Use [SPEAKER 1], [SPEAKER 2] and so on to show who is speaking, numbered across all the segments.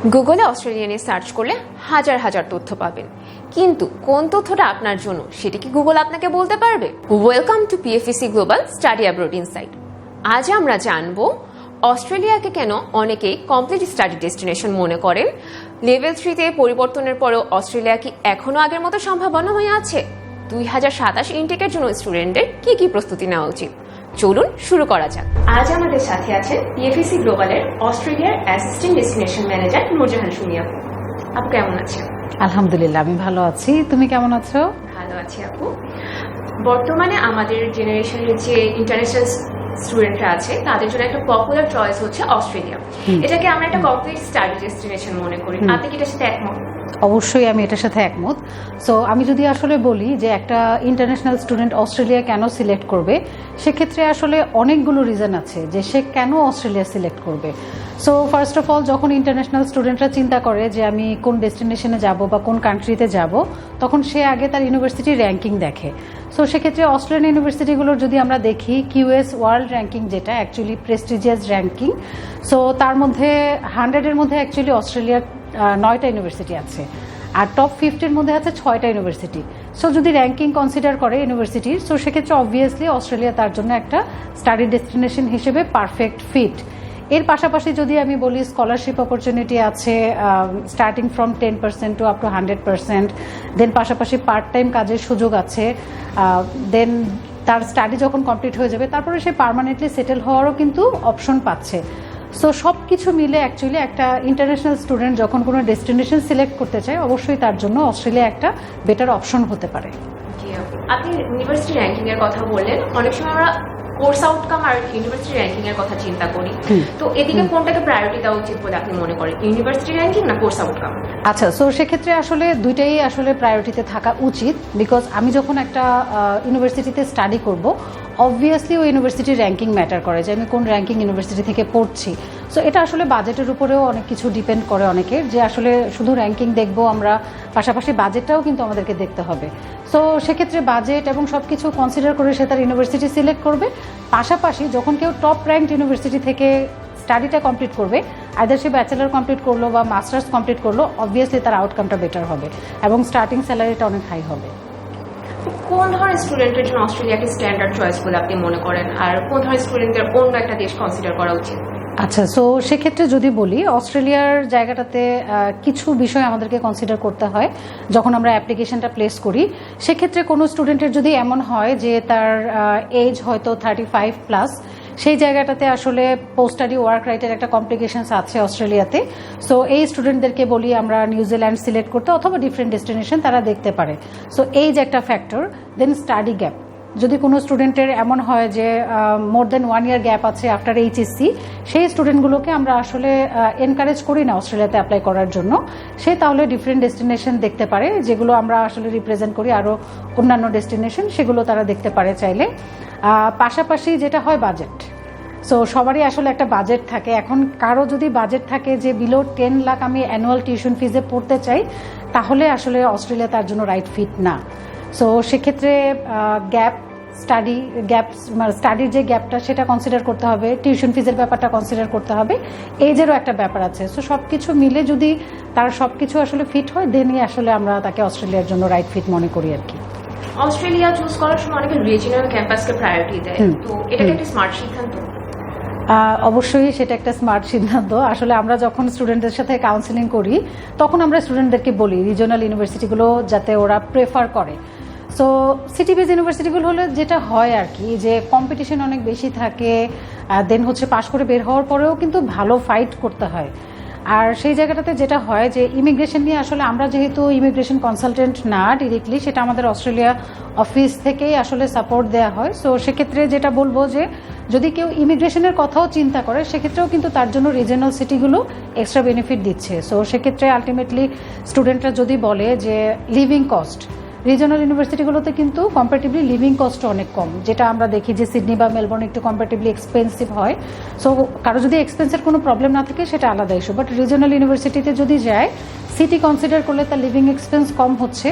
[SPEAKER 1] গুগলে অস্ট্রেলিয়া নিয়ে সার্চ করলে হাজার হাজার তথ্য পাবেন, কিন্তু কোন তথ্যটা আপনার জন্য সেটা কি গুগল আপনাকে বলতে পারবে? Welcome to PFEC global study abroad insight. আজ আমরা জানবো অস্ট্রেলিয়াকে কেন অনেকেই কমপ্লিট স্টাডি ডেস্টিনেশন মনে করেন, লেভেল 3-তে পরিবর্তনের পরেও অস্ট্রেলিয়া কি এখনো আগের মতো সম্ভাবনা হয়ে আছে, 2027 ইনটেকের জন্য স্টুডেন্টদের কি কি প্রস্তুতি নেওয়া উচিত। চলুন শুরু করা যাক। আজ আমাদের সাথে আছেন পিএফইসি গ্লোবালের অস্ট্রেলিয়ার assistant destination manager Nurjahan Sumi আপু। আপু কেমন আছেন?
[SPEAKER 2] আলহামদুলিল্লাহ, আমি ভালো আছি। তুমি কেমন আছো?
[SPEAKER 1] ভালো আছি আপু। বর্তমানে আমাদের জেনারেশনের যে ইন্টারন্যাশনাল স্টুডেন্টরা আছে তাদের জন্য একটা পপুলার চয়েস হচ্ছে অস্ট্রেলিয়া। এটাকে আমরা একটা কমপ্লিট স্টাডি ডেস্টিনেশন মনে করি। আপনি কি এটার সাথে একমত?
[SPEAKER 2] অবশ্যই আমি এটার সাথে একমত। সো আমি যদি আসলে বলি যে একটা ইন্টারন্যাশনাল স্টুডেন্ট অস্ট্রেলিয়া কেন সিলেক্ট করবে, সেক্ষেত্রে আসলে অনেকগুলো রিজন আছে যে সে কেন অস্ট্রেলিয়া সিলেক্ট করবে। সো ফার্স্ট অফ অল, যখন ইন্টারন্যাশনাল স্টুডেন্টরা চিন্তা করে যে আমি কোন ডেস্টিনেশনে যাব বা কোন কান্ট্রিতে যাব, তখন সে আগে তার ইউনিভার্সিটির র্যাঙ্কিং দেখে। সো সেক্ষেত্রে অস্ট্রেলিয়ান ইউনিভার্সিটিগুলোর যদি আমরা দেখি, কিউএস ওয়ার্ল্ড র্যাঙ্কিং, যেটা অ্যাকচুয়ালি প্রেস্টিজিয়াস র্যাঙ্কিং, সো তার মধ্যে 100-এর মধ্যে অ্যাকচুয়ালি অস্ট্রেলিয়ার 9টা ইউনিভার্সিটি আছে, আর টপ 50-এর মধ্যে আছে 6টা ইউনিভার্সিটি। সো যদি র্যাঙ্কিং কনসিডার করে ইউনিভার্সিটির, সো সেক্ষেত্রে অবভিয়াসলি অস্ট্রেলিয়া তার জন্য একটা স্টাডি ডেস্টিনেশন হিসেবে পারফেক্ট ফিট। এর পাশাপাশি যদি আমি বলি, স্কলারশিপ অপরচুনিটি আছে starting from 10% to up to 100%। Then পাশাপাশি পার্ট টাইম কাজের সুযোগ আছে। দেন তার স্টাডি যখন কমপ্লিট হয়ে যাবে, তারপরে সে পার্মানেন্টলি সেটেল হওয়ারও কিন্তু অপশন পাচ্ছে। সো সব কিছু মিলে অ্যাকচুয়ালি একটা ইন্টারন্যাশনাল স্টুডেন্ট যখন কোনো ডেস্টিনেশন সিলেক্ট করতে চায়, অবশ্যই তার জন্য অস্ট্রেলিয়া একটা বেটার অপশন হতে পারে।
[SPEAKER 1] আপনি ইউনিভার্সিটি র্যাঙ্কিং এর কথা বললেন, অনেক সময় আমরা কোর্স আউটকাম আর ইউনিভার্সিটি র্যাঙ্কিং এর কথা চিন্তা করি, তো এদিকে কোনটাকে প্রায়োরিটি দেওয়া উচিত বলে আপনি মনে করেন, ইউনিভার্সিটি র্যাঙ্কিং না কোর্স আউটকাম?
[SPEAKER 2] আচ্ছা, সো সেক্ষেত্রে আসলে দুইটাই আসলে প্রায়োরিটিতে থাকা উচিত। বিকজ আমি যখন একটা ইউনিভার্সিটিতে স্টাডি করব, অবভিয়াসলি ওই ইউনিভার্সিটির র্যাঙ্কিং ম্যাটার করে, যে আমি কোন র্যাঙ্কিং ইউনিভার্সিটি থেকে পড়ছি। সো এটা আসলে বাজেটের উপরেও অনেক কিছু ডিপেন্ড করে অনেকের, যে আসলে শুধু র্যাঙ্কিং দেখবো আমরা, পাশাপাশি বাজেটটাও কিন্তু আমাদেরকে দেখতে হবে। সো সেক্ষেত্রে বাজেট এবং সব কিছু কনসিডার করে সে তার ইউনিভার্সিটি সিলেক্ট করবে। পাশাপাশি যখন কেউ টপ র্যাঙ্কড ইউনিভার্সিটি থেকে স্টাডিটা কমপ্লিট করবে, আইদার সে ব্যাচেলার কমপ্লিট করলো বা মাস্টার্স কমপ্লিট করলো, অবভিয়াসলি তার আউটকামটা বেটার হবে এবং স্টার্টিং স্যালারিটা অনেক হাই হবে।
[SPEAKER 1] কোন ধরনের স্টুডেন্টের জন্য অস্ট্রেলিয়াকে স্ট্যান্ডার্ড চয়েস বলে আপনি মনে করেন, আর কোন ধরনের স্টুডেন্টদের অন্য একটা দেশ কনসিডার করা উচিত?
[SPEAKER 2] আচ্ছা, সো সেক্ষেত্রে যদি বলি, অস্ট্রেলিয়ার জায়গাটাতে কিছু বিষয় আমাদেরকে কনসিডার করতে হয় যখন আমরা অ্যাপ্লিকেশনটা প্লেস করি। সেক্ষেত্রে কোনো স্টুডেন্টের যদি এমন হয় যে তার এজ হয়তো 35+, সেই জায়গাটাতে আসলে পোস্ট স্টাডি ওয়ার্ক রাইটের একটা কমপ্লিকেশনস আছে অস্ট্রেলিয়াতে। সো এই স্টুডেন্টদেরকে বলি আমরা নিউজিল্যান্ড সিলেক্ট করতে, অথবা ডিফারেন্ট ডেস্টিনেশন তারা দেখতে পারে। সো এই যে একটা ফ্যাক্টর। দেন স্টাডি গ্যাপ, যদি কোনো স্টুডেন্টের এমন হয় যে মোর দেন 1 ইয়ার গ্যাপ আছে আফটার এইচএসসি, সেই স্টুডেন্টগুলোকে আমরা আসলে এনকারেজ করি না অস্ট্রেলিয়াতে অ্যাপ্লাই করার জন্য। সে তাহলে ডিফারেন্ট ডেস্টিনেশন দেখতে পারে, যেগুলো আমরা আসলে রিপ্রেজেন্ট করি, আরও অন্যান্য ডেস্টিনেশন, সেগুলো তারা দেখতে পারে চাইলে। পাশাপাশি যেটা হয় বাজেট। সো সবারই আসলে একটা বাজেট থাকে। এখন কারো যদি বাজেট থাকে যে বিলো 10 লাখ আমি অ্যানুয়াল টিউশন ফিজে পড়তে চাই, তাহলে আসলে অস্ট্রেলিয়া তার জন্য রাইট ফিট না। সো সেক্ষেত্রে স্টাডির যে গ্যাপটা সেটা কনসিডার করতে হবে, টিউশন ফিজের ব্যাপারটা কনসিডার করতে হবে, এজেরও একটা ব্যাপার আছে। সো সব কিছু মিলে যদি তার সব কিছু আসলে ফিট হয়, দেনই আসলে আমরা তাকে অস্ট্রেলিয়ার জন্য রাইট ফিট মনে করি আর কি।
[SPEAKER 1] অস্ট্রেলিয়া চুজ করার সময় অনেকে রিজিওনাল ক্যাম্পাসকে প্রায়োরিটি দেয়, তো এটা একটা স্মার্ট সিদ্ধান্ত?
[SPEAKER 2] অবশ্যই সেটা একটা স্মার্ট সিদ্ধান্ত। আসলে আমরা যখন স্টুডেন্টদের সাথে কাউন্সেলিং করি, তখন আমরা স্টুডেন্টদেরকে বলি রিজিওনাল ইউনিভার্সিটিগুলো যাতে ওরা প্রেফার করে। সো সিটি বেজ ইউনিভার্সিটিগুলো হলে যেটা হয় আর কি, যে কম্পিটিশন অনেক বেশি থাকে, দেন হচ্ছে পাশ করে বের হওয়ার পরেও কিন্তু ভালো ফাইট করতে হয়। আর সেই জায়গাটাতে যেটা হয় যে ইমিগ্রেশন নিয়ে আসলে আমরা যেহেতু ইমিগ্রেশন কনসালটেন্ট না ডিরেক্টলি, সেটা আমাদের অস্ট্রেলিয়া অফিস থেকেই আসলে সাপোর্ট দেওয়া হয়। সো সেক্ষেত্রে যেটা বলবো যে যদি কেউ ইমিগ্রেশনের কথাও চিন্তা করে, সেক্ষেত্রেও কিন্তু তার জন্য রিজিওনাল সিটিগুলো এক্সট্রা বেনিফিট দিচ্ছে। সো সেক্ষেত্রে আলটিমেটলি স্টুডেন্টরা যদি বলে যে লিভিং কস্ট, রিজিওনাল ইউনিভার্সিটিগুলোতে কিন্তু কম্পারেটিভলি লিভিং কস্ট অনেক কম, যেটা আমরা দেখি যে সিডনি বা মেলবোর্ন একটু কম্পারেটিভলি এক্সপেন্সিভ হয়। সো কারো যদি এক্সপেন্সের কোনো প্রবলেম না থাকে, সেটা আলাদা ইস্যু। বাট রিজিওনাল ইউনিভার্সিটিতে যদি যায়, সিটি কনসিডার করলে তার লিভিং এক্সপেন্স কম হচ্ছে,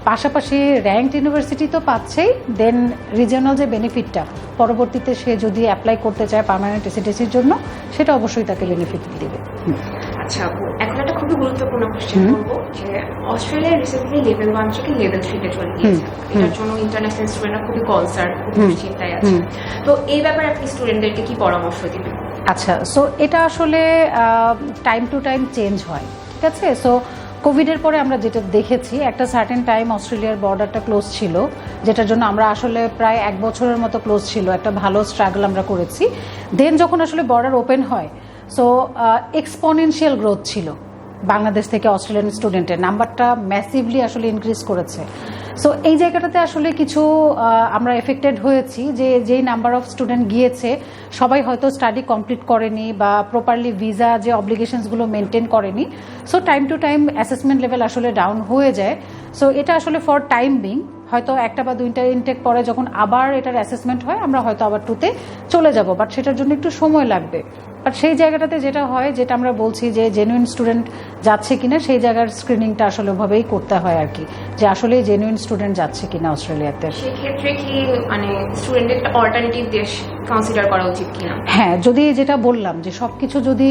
[SPEAKER 2] পাশাপাশি র্যাঙ্কড ইউনিভার্সিটি তো পাচ্ছেই, দেন রিজিওনাল যে বেনিফিটটা পরবর্তীতে সে যদি অ্যাপ্লাই করতে চায় পার্মানেন্ট রেসিডেন্সির জন্য, সেটা অবশ্যই তাকে বেনিফিট দিবে।
[SPEAKER 1] আচ্ছা আপু, এখন একটা খুবই গুরুত্বপূর্ণ কোশ্চেন করবো যে অস্ট্রেলিয়া রিসেন্টলি লেভেল 1 থেকে লেভেল 3 তে চলে গিয়েছে। এটার জন্য ইন্টারন্যাশনাল স্টুডেন্টরা খুবই কনসার্ন, খুবই চিন্তায় আছে। তো এই ব্যাপারে আপনি স্টুডেন্টদেরকে কি পরামর্শ দিবেন?
[SPEAKER 2] আচ্ছা, সো এটা আসলে টাইম টু টাইম চেঞ্জ হয়, ঠিক আছে। সো কোভিডের পরে আমরা যেটা দেখেছি, একটা সার্টেন টাইম অস্ট্রেলিয়ার বর্ডারটা ক্লোজ ছিল, যেটার জন্য আমরা আসলে প্রায় 1 বছরের মতো ক্লোজ ছিল, একটা ভালো স্ট্রাগল আমরা করেছি। দেন যখন আসলে বর্ডার ওপেন হয়, সো এক্সপোনেনশিয়াল গ্রোথ ছিল বাংলাদেশ থেকে অস্ট্রেলিয়ান স্টুডেন্টের নাম্বারটা ম্যাসিভলি আসলে ইনক্রিজ করেছে। সো এই জায়গাটাতে আসলে কিছু আমরা এফেক্টেড হয়েছি যে যেই নাম্বার অফ স্টুডেন্ট গিয়েছে সবাই হয়তো স্টাডি কমপ্লিট করেনি বা প্রপারলি ভিসা যে অব্লিগেশনসগুলো মেনটেন করেনি। So time to time assessment level আসলে ডাউন হয়ে যায়। সো এটা আসলে ফর টাইম বিং, হয়তো একটা বা দুইটা ইনটেক পরে যখন আবার এটার অ্যাসেসমেন্ট হয় আমরা হয়তো আবার 2তে চলে যাব, বাট সেটার জন্য একটু সময় লাগবে। বাট সেই জায়গাটাতে যেটা হয়, যেটা আমরা বলছি যে জেনুইন স্টুডেন্ট যাচ্ছে কিনা সেই জায়গার স্ক্রিনিংটা আসলে ওভাবেই করতে হয় আর কি, যে আসলে জেনুইন স্টুডেন্ট যাচ্ছে কিনা অস্ট্রেলিয়াতে।
[SPEAKER 1] সেক্ষেত্রে কি মানে স্টুডেন্টের একটা অল্টারনেটিভ দেশ কনসিডার করা উচিত কিনা?
[SPEAKER 2] হ্যাঁ, যদি যেটা বললাম যে সবকিছু যদি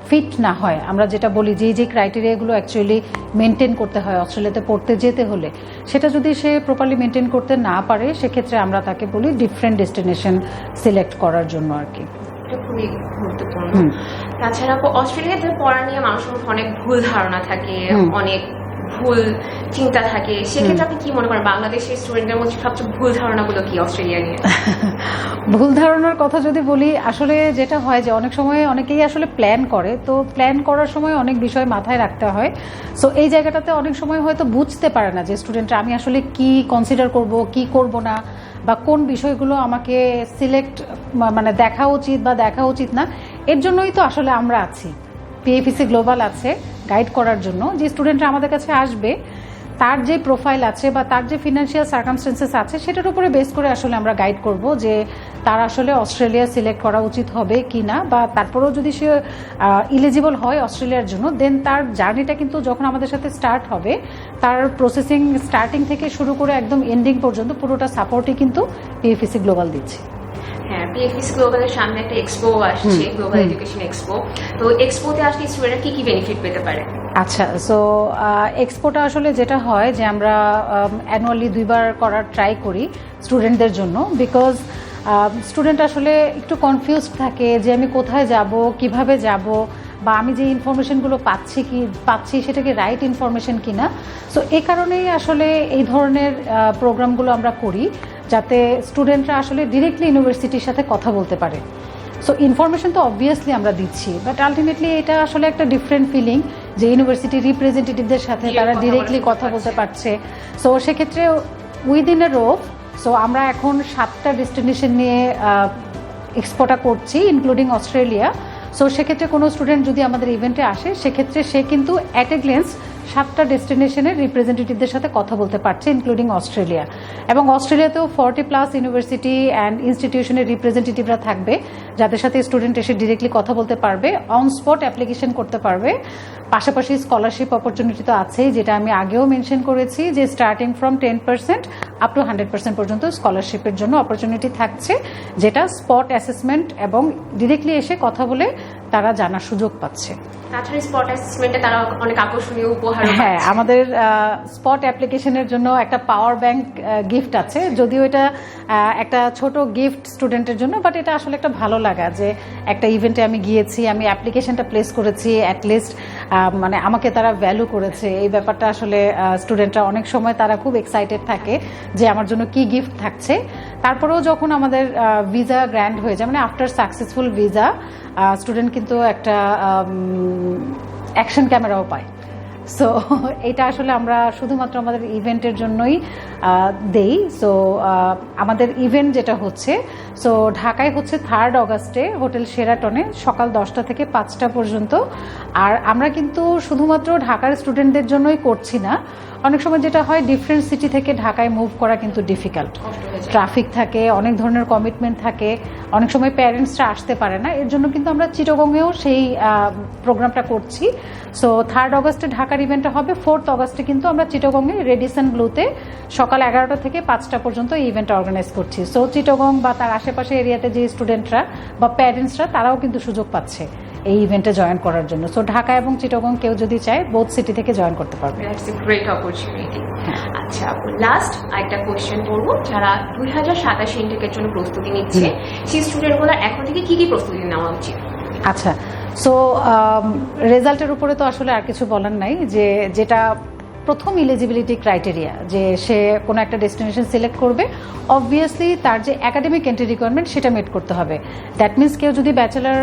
[SPEAKER 2] ফিট না হয়, আমরা যেটা বলি যে ক্রাইটেরিয়াগুলো অ্যাকচুয়ালি মেনটেন করতে হয় অস্ট্রেলিয়াতে পড়তে যেতে হলে, সেটা যদি সে প্রপারলি মেনটেন করতে না পারে সেক্ষেত্রে আমরা তাকে বলি ডিফারেন্ট ডেস্টিনেশন সিলেক্ট করার জন্য আর কি।
[SPEAKER 1] এটা খুবই গুরুত্বপূর্ণ। তাছাড়া অস্ট্রেলিয়াতে পড়া নিয়ে মানুষের অনেক ভুল ধারণা থাকে, অনেক ভুল চিন্তা থাকে। সেক্ষেত্রে আপনি কি মনে করেন বাংলাদেশের স্টুডেন্টদের মধ্যে সবচেয়ে ভুল ধারণাগুলো কি অস্ট্রেলিয়া নিয়ে?
[SPEAKER 2] ভুল ধারণার কথা যদি বলি, আসলে যেটা হয় যে অনেক সময় অনেকেই আসলে প্ল্যান করে, তো প্ল্যান করার সময় অনেক বিষয় মাথায় রাখতে হয়। সো এই জায়গাটাতে অনেক সময় হয়তো বুঝতে পারে না যে স্টুডেন্টরা আমি আসলে কি কনসিডার করব, কি করব না, বা কোন বিষয়গুলো আমাকে সিলেক্ট মানে দেখা উচিত বা দেখা উচিত না। এর জন্যই তো আসলে আমরা আছি, পিএফইসি গ্লোবাল আছে গাইড করার জন্য। যে স্টুডেন্টরা আমাদের কাছে আসবে তার যে প্রোফাইল আছে বা তার যে ফিনান্সিয়াল সার্কামস্টেন্সেস আছে সেটার উপরে বেস করে আসলে আমরা গাইড করব যে তার আসলে অস্ট্রেলিয়া সিলেক্ট করা উচিত হবে কি না, বা তারপরেও যদি সে ইলিজিবল হয় অস্ট্রেলিয়ার জন্য, দেন তার জার্নিটা কিন্তু যখন আমাদের সাথে স্টার্ট হবে তার প্রসেসিং স্টার্টিং থেকে শুরু করে একদম এন্ডিং পর্যন্ত পুরোটা সাপোর্টই কিন্তু পিএফইসি গ্লোবাল দিচ্ছে।
[SPEAKER 1] হ্যাঁ, পিএফইসি গ্লোবালের সামনে একটা এক্সপো আসছে, গ্লোবাল এডুকেশন এক্সপো। তো এক্সপোতে আসলে স্টুডেন্টরা কি কি বেনিফিট পেতে পারে?
[SPEAKER 2] আচ্ছা, সো এক্সপোটা আসলে যেটা হয় যে আমরা অ্যানুয়ালি 2বার করার ট্রাই করি স্টুডেন্টদের জন্য, বিকজ স্টুডেন্ট আসলে একটু কনফিউজড থাকে যে আমি কোথায় যাব, কিভাবে যাব, বা আমি যে ইনফরমেশনগুলো পাচ্ছি সেটা কি রাইট ইনফরমেশন কিনা। সো এই কারণেই আসলে এই ধরনের প্রোগ্রামগুলো আমরা করি, যাতে স্টুডেন্টরা আসলে ডিরেক্টলি ইউনিভার্সিটির সাথে কথা বলতে পারে। সো ইনফরমেশন তো অবভিয়াসলি আমরা দিচ্ছি, বাট আলটিমেটলি এটা আসলে একটা ডিফারেন্ট ফিলিং যে ইউনিভার্সিটি রিপ্রেজেন্টেটিভদের সাথে তারা ডিরেক্টলি কথা বলতে পারছে। সো সেক্ষেত্রে উইদিন এ রোভ, সো আমরা এখন 7টা ডেস্টিনেশন নিয়ে এক্সপোটা করছি ইনক্লুডিং অস্ট্রেলিয়া। সো সেক্ষেত্রে কোনো স্টুডেন্ট যদি আমাদের ইভেন্টে আসে সেক্ষেত্রে সে কিন্তু অ্যাট এ গ্লেন্স 7টা ডেস্টিনেশনের রিপ্রেজেন্টেটিভদের সাথে কথা বলতে পারছে ইনক্লুডিং অস্ট্রেলিয়া। এবং অস্ট্রেলিয়াতেও 40+ ইউনিভার্সিটি অ্যান্ড ইনস্টিটিউশনের রিপ্রেজেন্টেটিভরা থাকবে যাদের সাথে স্টুডেন্ট এসে ডিরেক্টলি কথা বলতে পারবে, অন স্পট অ্যাপ্লিকেশন করতে পারবে। পাশাপাশি স্কলারশিপ অপরচুনিটি তো আছেই, যেটা আমি আগেও মেনশন করেছি যে স্টার্টিং ফ্রম 10% আপ টু 100% পর্যন্ত স্কলারশিপের জন্য অপরচুনিটি থাকছে, যেটা স্পট অ্যাসেসমেন্ট এবং ডিরেক্টলি এসে কথা বলে তারা জানার সুযোগ পাচ্ছে।
[SPEAKER 1] তাছাড়া স্পট অ্যাসেসমেন্টে তারা অনেক আকর্ষণীয় উপহার।
[SPEAKER 2] হ্যাঁ, আমাদের স্পট অ্যাপ্লিকেশনের জন্য একটা পাওয়ার ব্যাংক গিফট আছে, যদিও এটা একটা ছোট গিফট স্টুডেন্টের জন্য, বাট এটা আসলে একটা ভালো লাগা যে একটা ইভেন্টে আমি গিয়েছি, আমি অ্যাপ্লিকেশনটা প্লেস করেছি, অ্যাটলিস্ট মানে আমাকে তারা ভ্যালু করেছে। এই ব্যাপারটা আসলে স্টুডেন্টরা অনেক সময় তারা খুব এক্সাইটেড থাকে যে আমার জন্য কি গিফট থাকছে। তারপরেও যখন আমাদের ভিসা গ্র্যান্ড হয়ে যায়, মানে আফটার সাকসেসফুল ভিসা, স্টুডেন্ট কিন্তু একটা অ্যাকশন ক্যামেরাও পায়। সো এটা আসলে আমরা শুধুমাত্র আমাদের ইভেন্টের জন্যই দেই। সো আমাদের ইভেন্ট যেটা হচ্ছে, সো ঢাকায় হচ্ছে 3rd অগাস্টে হোটেল শেরাটনে সকাল 10টা থেকে 5টা পর্যন্ত। আর আমরা কিন্তু শুধুমাত্র ঢাকার স্টুডেন্টদের জন্যই করছি না, অনেক সময় যেটা হয় ডিফারেন্ট সিটি থেকে ঢাকায় মুভ করা কিন্তু ডিফিকাল্ট, ট্রাফিক থাকে, অনেক ধরনের কমিটমেন্ট থাকে, অনেক সময় প্যারেন্টসরা আসতে পারে না। এর জন্য কিন্তু আমরা চিটাগংয়েও সেই প্রোগ্রামটা করছি। সো 3rd অগাস্টে ঢাকার ইভেন্টটা হবে, 4th অগাস্টে কিন্তু আমরা চিটাগংয়ে রেডিসন ব্লুতে সকাল 11টা থেকে 5টা পর্যন্ত এই ইভেন্টটা অর্গানাইজ করছি। সো চিটাগং বা তার আশেপাশে এরিয়াতে যে স্টুডেন্টরা বা প্যারেন্টসরা তারাও কিন্তু সুযোগ পাচ্ছে এই ইভেন্টে জয়েন করার জন্য। সো ঢাকা এবং চিটাগং কেউ যদি চায় বোথ সিটি থেকে জয়েন করতে পারবে।
[SPEAKER 1] That's a great opportunity. আচ্ছা আপু, লাস্ট আরেকটা কোয়েশ্চেন করবো, যারা 2027 ইনটেকের জন্য প্রস্তুতি নিচ্ছে সেই স্টুডেন্টগুলোর এখন থেকে কি কি প্রস্তুতি নেওয়া উচিত?
[SPEAKER 2] আচ্ছা, সো রেজাল্টের উপরে তো আসলে আর কিছু বলার নাই, যে যেটা প্রথম ইলিজিবিলিটি ক্রাইটেরিয়া যে সে কোনো একটা ডেস্টিনেশন সিলেক্ট করবে, অবভিয়াসলি তার যে একাডেমিক এন্ট্রি রিকোয়ারমেন্ট সেটা মেট করতে হবে। দ্যাট মিনস কেউ যদি ব্যাচেলার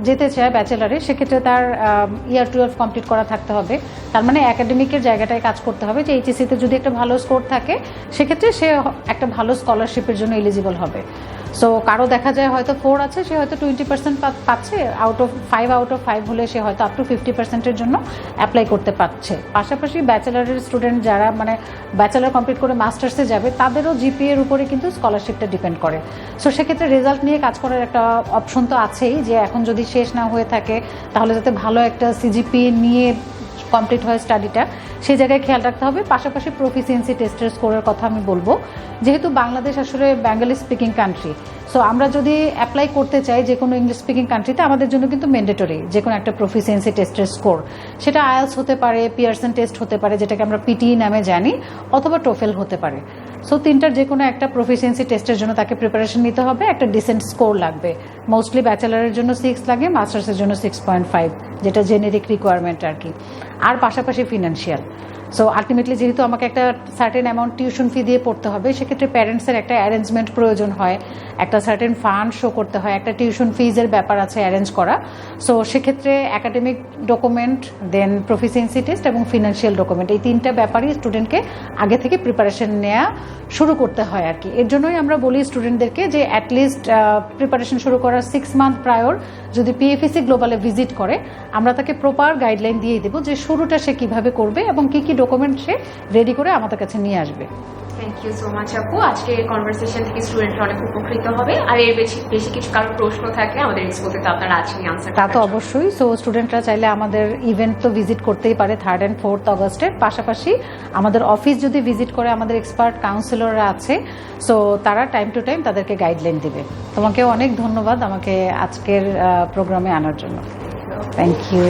[SPEAKER 2] যেতে চায় ব্যাচেলারে, সেক্ষেত্রে তার ইয়ার 12 কমপ্লিট করা থাকতে হবে। তার মানে একাডেমিকের জায়গাটায় কাজ করতে হবে, যে এইচএসসিতে যদি একটা ভালো স্কোর থাকে সেক্ষেত্রে সে একটা ভালো স্কলারশিপের জন্য এলিজিবল হবে। সো কারো দেখা যায় হয়তো 4 আছে, সে হয়তো 20% পাচ্ছে, আউট অফ 5 হলে সে হয়তো আপ টু 50%-এর জন্য অ্যাপ্লাই করতে পারছে। পাশাপাশি ব্যাচেলারের স্টুডেন্ট যারা মানে ব্যাচেলার কমপ্লিট করে মাস্টার্সে যাবে, তাদেরও জিপিএ এর উপরে কিন্তু স্কলারশিপটা ডিপেন্ড করে। সো সেক্ষেত্রে রেজাল্ট নিয়ে কাজ করার একটা অপশন তো আছেই, যে এখন যদি শেষ না হয়ে থাকে তাহলে যাতে ভালো একটা সিজিপিএ নিয়ে কমপ্লিট হয় স্টাডিটা, সেই জায়গায় খেয়াল রাখতে হবে। পাশাপাশি প্রফিসিয়েন্সি টেস্টের স্কোরের কথা আমি বলবো, যেহেতু বাংলাদেশ আসলে বেঙ্গলি স্পিকিং কান্ট্রি, সো আমরা যদি অ্যাপ্লাই করতে চাই যে কোনো ইংলিশ স্পিকিং কান্ট্রিতে, আমাদের জন্য কিন্তু ম্যান্ডেটরি যে কোনো একটা প্রফিসিয়েন্সি টেস্টের স্কোর, সেটা আইএলস হতে পারে, পিয়ারসন টেস্ট হতে পারে যেটাকে আমরা পিটি নামে জানি, অথবা টোফেল হতে পারে। সো তিনটার যে কোনো একটা প্রফিসিয়েন্সি টেস্টের জন্য তাকে প্রিপারেশন নিতে হবে, একটা ডিসেন্ট স্কোর লাগবে। মোস্টলি ব্যাচেলারের জন্য 6 লাগে, মাস্টার্সের জন্য 6.5, যেটা জেনেরিক রিকোয়ারমেন্ট আর কি। আর পাশাপাশি ফিনান্সিয়াল। সো আলটিমেটলি যেহেতু আমাকে একটা সার্টেন অ্যামাউন্ট টিউশন ফি দিয়ে পড়তে হবে, সেক্ষেত্রে প্যারেন্টসের একটা অ্যারেঞ্জমেন্ট প্রয়োজন হয়, একটা সার্টেন ফান্ড শো করতে হয়, একটা টিউশন ফিজের ব্যাপার আছে অ্যারেঞ্জ করা। সো সেক্ষেত্রে একাডেমিক ডকুমেন্ট, দেন প্রফিসিয়েন্সি টেস্ট এবং ফিনান্সিয়াল ডকুমেন্ট, এই তিনটা ব্যাপারই স্টুডেন্টকে আগে থেকে প্রিপারেশন নেওয়া শুরু করতে হয় আর কি। এর জন্যই আমরা বলি স্টুডেন্টদেরকে যে অ্যাটলিস্ট প্রিপারেশন শুরু করার 6 মান্থ প্রায়র যদি পিএফএসি গ্লোবালে ভিজিট করে, আমরা তাকে প্রপার গাইডলাইন দিয়ে দেবো যে শুরুটা সে কিভাবে করবে এবং কি কি ডকুমেন্ট সে রেডি করে আমাদের কাছে নিয়ে আসবে।
[SPEAKER 1] থ্যাংক ইউ সো মাচ আপু, আজকের কনভারসেশন থেকে স্টুডেন্টরা অনেক উপকৃত হবে। আর এর বেশি কিছু কারো প্রশ্ন থাকলে আমাদের এক্সপোতে তো আপনারা আজকে আনসার।
[SPEAKER 2] তা তো অবশ্যই। সো স্টুডেন্টরা চাইলে আমাদের ইভেন্ট তো ভিজিট করতেই পারে 3rd and 4th অগস্টের। পাশাপাশি আমাদের অফিস যদি ভিজিট করে, আমাদের এক্সপার্ট কাউন্সিলররা আছে, সো তারা টাইম টু টাইম তাদেরকে গাইডলাইন দিবে। তোমাকে অনেক ধন্যবাদ আমাকে আজকের প্রোগ্রামে আনার জন্য। Thank you.